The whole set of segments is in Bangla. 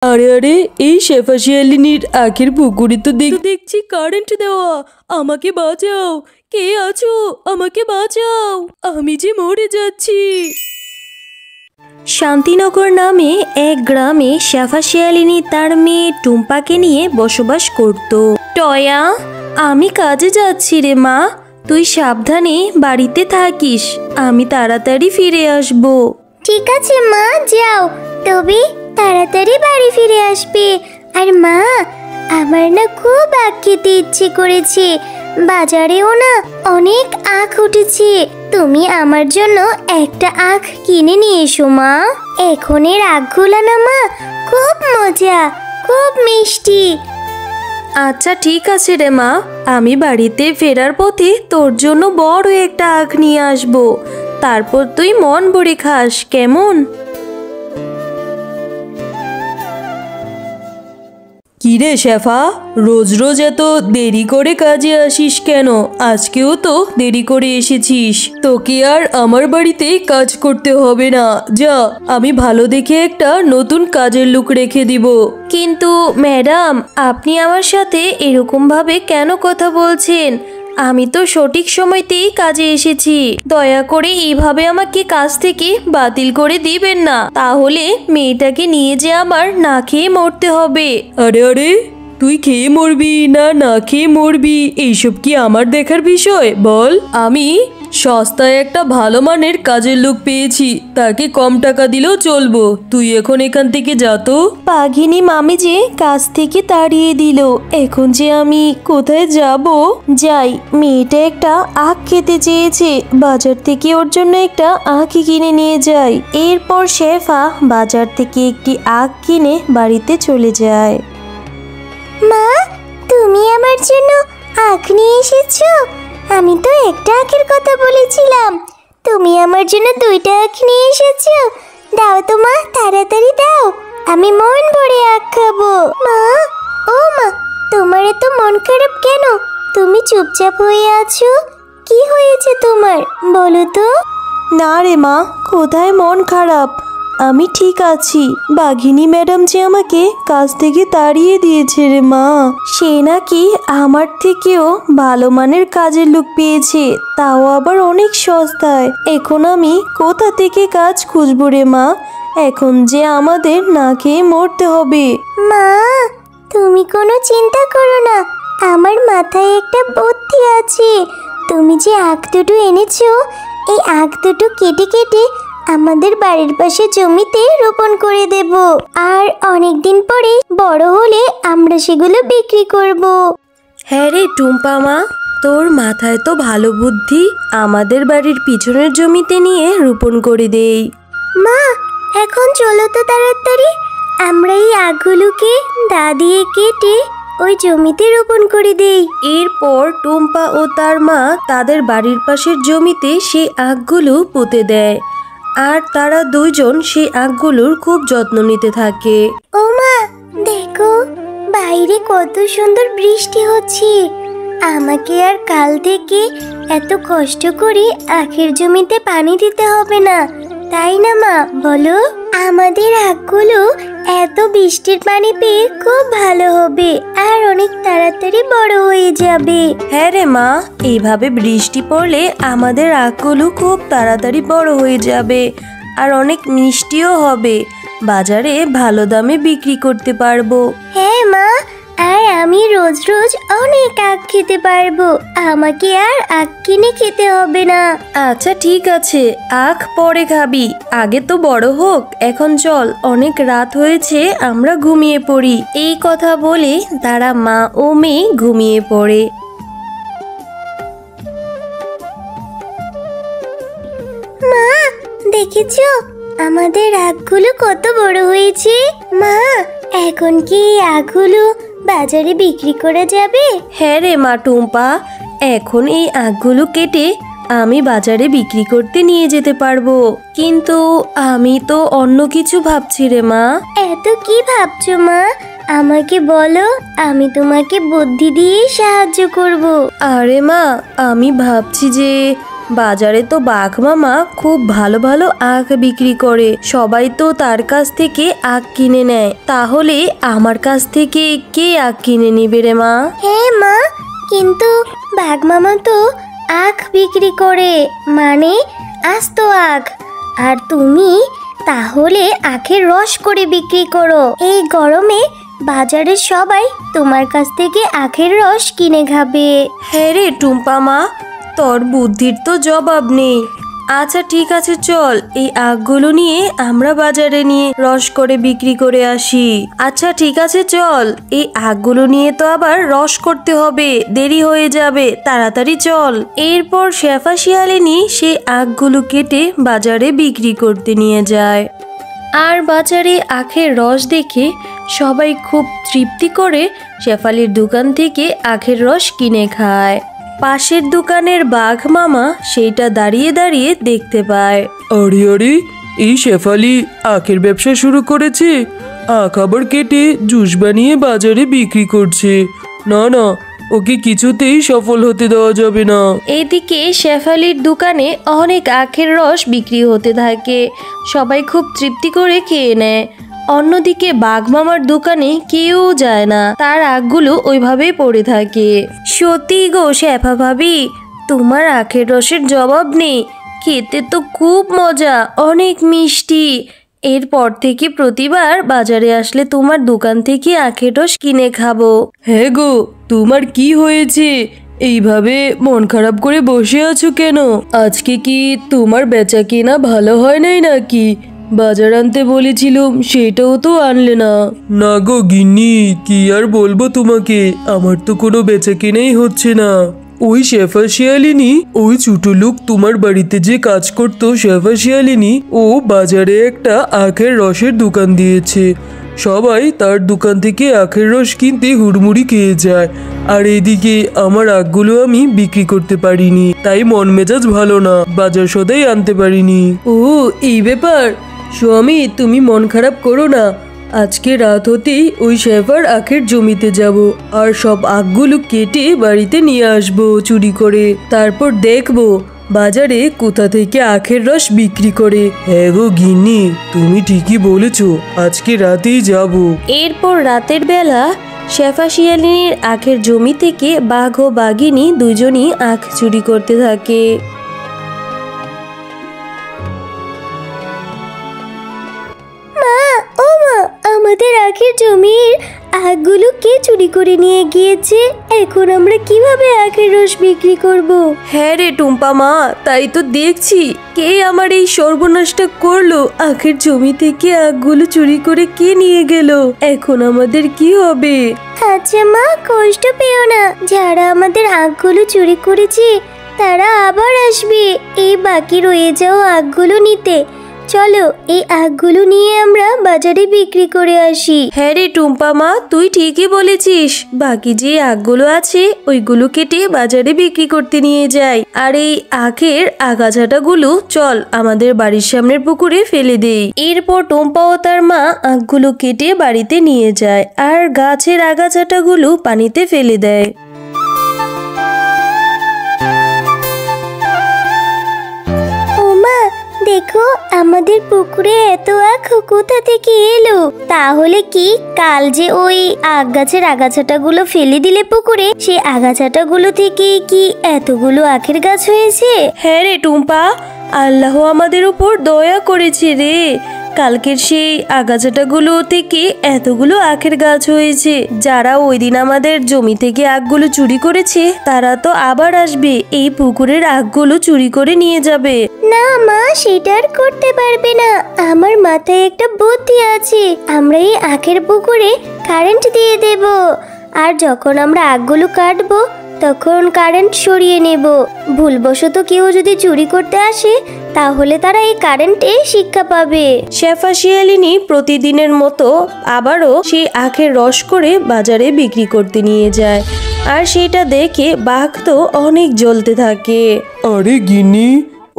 আরে আরে, এই শেফা শিয়ালিনীর আখের পুকুরে তো দেখছি কারেন্ট দেওয়া। আমাকে বাঁচাও, কে আছো? আমাকে বাঁচাও, আমি যে মরে যাচ্ছি। শান্তিনগর নামে এক গ্রামে শেফা শিয়ালিনী তার মেয়ে টুম্পাকে নিয়ে বসবাস করত। টয়া, আমি কাজে যাচ্ছি রে মা, তুই সাবধানে বাড়িতে থাকিস, আমি তাড়াতাড়ি ফিরে আসব। ঠিক আছে মা, যাও, তবে তাড়াতাড়ি বাড়ি ফিরে আসবে। আর মা, আমার না খুব আখ খেতে ইচ্ছে করেছে, বাজারেও না অনেক আখ উঠেছে। তুমি আমার জন্য একটা আখ কিনে নিয়ে এসো মা। এখনের আখগুলো না মা খুব মজা, খুব মিষ্টি। আচ্ছা ঠিক আছে রে মা, আমি বাড়িতে ফেরার পথে তোর জন্য বড় একটা আখ নিয়ে আসব, তারপর তুই মন ভরে খাস, কেমন? কিরে শেফা, রোজ রোজ এত দেরি করে কাজে আসিস কেন? আজকেও তো দেরি করে এসেছিস। তোকে আর আমার বাড়িতে কাজ করতে হবে না, যা, আমি ভালো দেখে একটা নতুন কাজের লোক রেখে দিব। কিন্তু ম্যাডাম, আপনি আমার সাথে এরকম ভাবে কেন কথা বলছেন? আমি তো সঠিক সময়তেই কাজে এসেছি, দয়া করে এইভাবে আমাকে কাজ থেকে বাতিল করে দিবেন না, তাহলে মেয়েটাকে নিয়ে যে আমার না খেয়ে মরতে হবে। আরে আরে, তুই খেয়ে মরবি না না খেয়ে মরবি এইসব কি আমার দেখার বিষয়? বল। আমি সস্তায় একটা ভালো মানের কাজের লোক পেয়েছি, তাকে কম টাকা দিলেও চলবো। তুই এখন এখান থেকে যা তো। বাঘিনী মামি যে কাজ থেকে তাড়িয়ে দিল, এখন যে আমি কোথায় যাব? যাই, মেয়েটা একটা আখ খেতে চেয়েছে, বাজার থেকে ওর জন্য একটা আখ কিনে নিয়ে যাই। এরপর শেফা বাজার থেকে একটি আখ কিনে বাড়িতে চলে যায়। মা, তুমি আমার জন্য আখ নিয়ে এসেছো? আমি তো একটা আখের কথা বলেছিলাম, তুমি আমার জন্য দুইটা আখ নিয়ে এসেছো। দাও তো মা, তাড়াতাড়ি দাও, আমি মন ভরে আখ খাবো। মা, ও মা, তোমার এত মন খারাপ কেন? তুমি চুপচাপ হয়ে আছো, কি হয়েছে তোমার, বলো তো? না রে মা, কোথায় মন খারাপ, আমি ঠিক আছি। বাঘিনী ম্যাডাম যে আমাকে কাজ থেকে তাড়িয়ে দিয়েছে রে মা, সে নাকি আমার থেকেও ভালো মানের কাজের লোক পেয়েছে, তাও আবার অনেক সস্তায়। এখন আমি কোথা থেকে কাজ খুঁজবো রে মা? এখন যে আমাদের না খেয়ে মরতে হবে। মা, তুমি কোনো চিন্তা করো না, আমার মাথায় একটা বুদ্ধি আছে। তুমি যে আখ দুটো এনেছো, এই আখ দুটো কেটে কেটে আমাদের বাড়ির পাশে জমিতে রোপণ করে দেব, আর অনেকদিন পরে বড় হলে আমরা সেগুলো বিক্রি করব। হ্যাঁ রে টুম্পা মা, তোর মাথায় তো ভালো বুদ্ধি, আমাদের বাড়ির পিছনের জমিতে নিয়ে রোপণ করে দেই। মা, এখন চলো তো তাড়াতাড়ি, আমরা এই আখগুলোকে দা দিয়ে কেটে ওই জমিতে রোপণ করে দেই। এরপর টুম্পা ও তার মা তাদের বাড়ির পাশের জমিতে সেই আখগুলো পুঁতে দেয়, আর তারা দুইজন সেই আখগুলোর খুব যত্ন নিতে থাকে। ও মা, দেখো বাইরে কত সুন্দর বৃষ্টি হচ্ছে। আমাকে আর কাল থেকে এত কষ্ট করে আখের জমিতে পানি দিতে হবে না, তাই না মা, বলো? আমাদের আখগুলো এত বৃষ্টির পানি পেয়ে খুব ভালো হবে, আর অনেক তাড়াতাড়ি বড় হয়ে যাবে। হ্যাঁ রে মা, এইভাবে বৃষ্টি পড়লে আমাদের আখগুলো খুব তাড়াতাড়ি বড় হয়ে যাবে, আর অনেক মিষ্টিও হবে, বাজারে ভালো দামে বিক্রি করতে পারবো। হ্যাঁ মা, আর আমি রোজ রোজ অনেক আখ খেতে পারবো, আমাকে আর আখ কিনে খেতে হবে না। আচ্ছা ঠিক আছে, আখ পরে খাবি, আগে তো বড় হোক। এখন চল, অনেক রাত হয়েছে, আমরা ঘুমিয়ে পড়ি। এই কথা বলে তারা মা ও মেয়ে ঘুমিয়ে পড়ে। মা, দেখেছো আমাদের আখগুলো কত বড় হয়েছে? মা, এখন কি এই আখগুলো বাজারে বিক্রি করা যাবে? হ্যাঁ রে মা টুম্পা, এখন এই আখগুলো কেটে আমি বাজারে বিক্রি করতে নিয়ে যেতে পারবো, কিন্তু আমি তো অন্য কিছু ভাবছি রে মা। এত কি ভাবছো মা, আমাকে বলো, আমি তোমাকে বুদ্ধি দিয়ে সাহায্য করব। আরে মা, আমি ভাবছি যে বাজারে তো বাঘ মামা খুব ভালো ভালো আখ বিক্রি করে, সবাই তো তার কাছ থেকে আখ কিনে নেয়। তাহলে আমার কাছ থেকে কে আখ কিনে নিবে রে মা? হ্যাঁ মা, কিন্তু বাঘ মামা তো আখ বিক্রি করে, মানে আস্ত আখ। আর তুমি তাহলে আখের রস করে বিক্রি করো। এই গরমে বাজারের সবাই তোমার কাছ থেকে আখের রস কিনে খাবে। হ্যাঁ রে টুম্পা মা, তোর বুদ্ধির তো জবাব নেই। আচ্ছা ঠিক আছে, চল এই আখগুলো নিয়ে আমরা বাজারে নিয়ে রস করে বিক্রি করে আসি। আচ্ছা ঠিক আছে চল, এই আখগুলো নিয়ে তো আবার রস করতে হবে, দেরি হয়ে যাবে, তাড়াতাড়ি চল। এরপর শেফা শিয়ালিনী সেই আখগুলো কেটে বাজারে বিক্রি করতে নিয়ে যায়। আর বাজারে আখের রস দেখে সবাই খুব তৃপ্তি করে শেফালির দোকান থেকে আখের রস কিনে খায়। পাশের দোকানের বাঘ মামা সেইটা দাঁড়িয়ে দাঁড়িয়ে দেখতে পায়। আরে আরে, এই শেফালি আখের ব্যবসা শুরু করেছে, আখ আবার কেটে জুস বানিয়ে বাজারে বিক্রি করছে। না না, ওকে কিছুতেই সফল হতে দেওয়া যাবে না। এইদিকে শেফালির দোকানে অনেক আখের রস বিক্রি হতে থাকে, সবাই খুব তৃপ্তি করে খেয়ে নেয়। অন্যদিকে বাঘ মামার দোকানে কেউ যায় না, তার আখগুলো ওইভাবেই পড়ে থাকে। সত্যি গো শেফা ভাবি, তোমার আখের রসের জবাব নেই, খেতে তো খুব মজা, অনেক মিষ্টি। এরপর থেকে প্রতিবার বাজারে আসলে তোমার দোকান থেকে আখের রস কিনে খাবো। হ্যাঁ গো, তোমার কি হয়েছে? এইভাবে মন খারাপ করে বসে আছো কেন? আজকে কি তোমার বেচা কেনা ভালো হয় নাই নাকি? বাজার আনতে বলেছিলাম, সেটাও তো আনলে না। না গো গিন্নি, কি আর বলবো তোমাকে, আমার তো কোনো বেচা কেনাই হচ্ছে না। ওই শেফা শিয়ালিনী, ওই ছোট লোক তোমার বাড়িতে যে কাজ করতো শেফা শিয়ালিনী, ও বাজারে একটা আখের রসের দোকান দিয়েছে। সবাই তার দোকান থেকে আখের রস কিনতে হুড়মুড়ি খেয়ে যায়। আর এইদিকে আমার আখগুলো আমি বিক্রি করতে পারিনি, তাই মন মেজাজ ভালো না, বাজার সদাই আনতে পারিনি। ও এই ব্যাপার। স্বামী, তুমি মন খারাপ করো না, আজকে রাত হতেই ওই শেফার আখের জমিতে যাব, আর সব আখগুলো কেটে বাড়িতে নিয়ে আসবো চুরি করে। তারপর দেখবো বাজারে কোথা থেকে আখের রস বিক্রি করে। হ্যাঁ গো গিন্নি, তুমি ঠিকই বলেছো, আজকে রাতেই যাব। এরপর রাতের বেলা শেফা শিয়ালিনীর আখের জমি থেকে বাঘ ও বাঘিনী দুজনই আখ চুরি করতে থাকে। ও মা, আমাদের আখের জমির আখগুলো কে চুরি করে নিয়ে গিয়েছে? এখন আমরা কিভাবে আখের রস বিক্রি করব? হ্যাঁ রে টুম্পা মা, তাই তো দেখছি, কে আমার এই সর্বনাশটা করলো? আখের জমি থেকে আখগুলো চুরি করে কে নিয়ে গেল? এখন আমাদের কি হবে? আচ্ছা মা, কষ্ট পেও না, যারা আমাদের আখগুলো চুরি করেছে তারা আবার আসবে এই বাকি রয়ে যাওয়া আখগুলো নিতে। চলো এই আখগুলো নিয়ে আমরা বাজারে বিক্রি করে আসি। হ্যাঁ রে টুম্পা মা, তুই ঠিকই বলেছিস, বাকি যে আখগুলো আছে ওইগুলো কেটে বাজারে বিক্রি করতে নিয়ে যাই। আর এই আখের আগাছাটাগুলো চল আমাদের বাড়ির সামনের পুকুরে ফেলে দেই। এরপর টুম্পা ও তার মা আখগুলো কেটে বাড়িতে নিয়ে যায় আর গাছের আগাছাটাগুলো পানিতে ফেলে দেয়। দেখো, আমাদের পুকুরে এত আখ কোথা থেকে এলো? তাহলে কি কাল যে ওই আখ গাছের আগাছাটাগুলো ফেলে দিলে পুকুরে, সেই আগাছাটাগুলো থেকে কি এতগুলো আখের গাছ হয়েছে? হ্যাঁ রে টুম্পা, আল্লাহ আমাদের উপর দয়া করেছে রে, কালকের সেই আগাছাটাগুলো থেকে এতগুলো আখের গাছ হয়েছে। যারা ওই দিন আমাদের জমি থেকে আখগুলো চুরি করেছে তারা তো আবার আসবে, এই পুকুরের আখগুলো চুরি করে নিয়ে যাবে। না মা, সেটা আর করতে পারবে না, আমার মাথায় একটা বুদ্ধি আছে। আমরা এই আখের পুকুরে কারেন্ট দিয়ে দেব, আর যখন আমরা আখগুলো কাটবো তখন কারেন্ট সরিয়ে নেব। ভুলবশত কেউ যদি চুরি করতে আসে তাহলে তারা এই কারেন্টে শিক্ষা পাবে। শেফা শিয়ালিনী প্রতিদিনের মতো আবারও সেই আখের রস করে বাজারে বিক্রি করতে নিয়ে যায়, আর সেটা দেখে বাঘ তো অনেক জ্বলতে থাকে। আরে গিন্নি,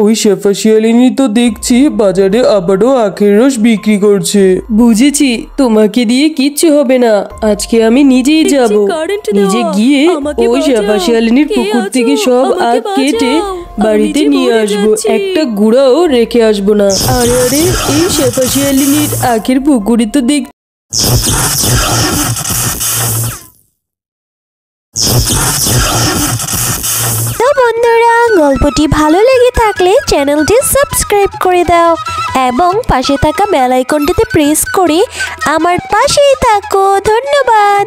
ওই শেফা শিয়ালিনী তো দেখছি বাজারে আবারও আখের রস বিক্রি করছে। বুঝেছি, তোমাকে দিয়ে কিচ্ছু হবে না, আজকে আমি নিজেই যাব, নিজে গিয়ে ওই শেফা শিয়ালিনীর পুকুর থেকে সব আখ কেটে বাড়িতে নিয়ে আসবো, একটা গুঁড়াও রেখে আসবো না। আরে আরে, এই শেফা শিয়ালিনীর আখের পুকুরে তো দেখ। তো বন্ধুরা, গল্পটি ভালো লেগে থাকলে চ্যানেলটি সাবস্ক্রাইব করে দাও এবং পাশে থাকা বেল আইকনটিতে প্রেস করে আমার পাশেই থাকো। ধন্যবাদ।